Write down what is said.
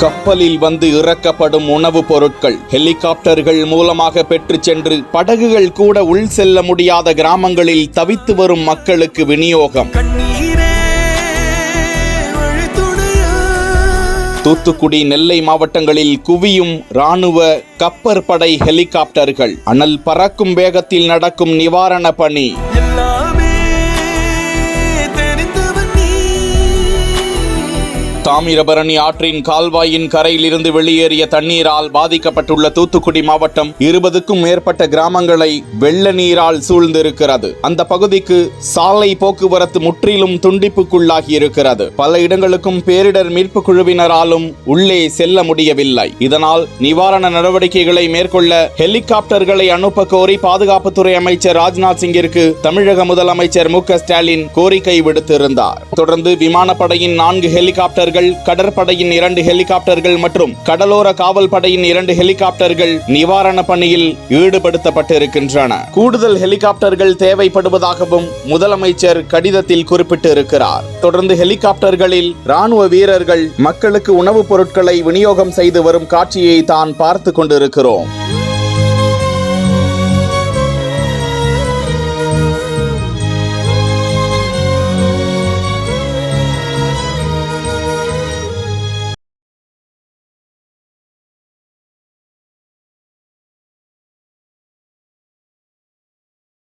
கப்பலில் வந்து இறக்கப்படும் உணவுப் பொருட்கள் ஹெலிகாப்டர்கள் மூலமாக பெற்று சென்று படகுகள் கூட உள் செல்ல முடியாத கிராமங்களில் தவித்து வரும் மக்களுக்கு விநியோகம். தூத்துக்குடி, நெல்லை மாவட்டங்களில் குவியும் ராணுவ கப்பற்படை ஹெலிகாப்டர்கள். அனல் பறக்கும் வேகத்தில் நடக்கும் நிவாரண பணி. தாமிரபரணி ஆற்றின் கால்வாயின் கரையில் இருந்து வெளியேறிய தண்ணீரால் பாதிக்கப்பட்டுள்ள தூத்துக்குடி மாவட்டம் 20க்கும் மேற்பட்ட கிராமங்களை வெள்ள நீரால் சூழ்ந்திருக்கிறது. அந்த பகுதிக்கு சாலை போக்குவரத்து முற்றிலும் துண்டிப்புக்குள்ளாகி இருக்கிறது. பல இடங்களுக்கும் பேரிடர் மீட்பு குழுவினராலும் உள்ளே செல்ல முடியவில்லை. இதனால் நிவாரண நடவடிக்கைகளை மேற்கொள்ள ஹெலிகாப்டர்களை அனுப்ப கோரி பாதுகாப்புத்துறை அமைச்சர் ராஜ்நாத் சிங்கிற்கு தமிழக முதலமைச்சர் மு.க. ஸ்டாலின் கோரிக்கை விடுத்திருந்தார். தொடர்ந்து விமானப்படையின் 4 ஹெலிகாப்டர்கள், கடற்படையின் 2 ஹெலிகாப்டர்கள் மற்றும் கடலோர காவல் படையின் 2 ஹெலிகாப்டர்கள் நிவாரண பணியில் ஈடுபடுத்தப்பட்டிருக்கின்றன. கூடுதல் ஹெலிகாப்டர்கள் தேவைப்படுவதாகவும் முதலமைச்சர் கடிதத்தில் குறிப்பிட்டிருக்கிறார். தொடர்ந்து ஹெலிகாப்டர்களில் ராணுவ வீரர்கள் மக்களுக்கு உணவுப் பொருட்களை விநியோகம் செய்து வரும் காட்சியை தான் பார்த்து கொண்டிருக்கிறோம்.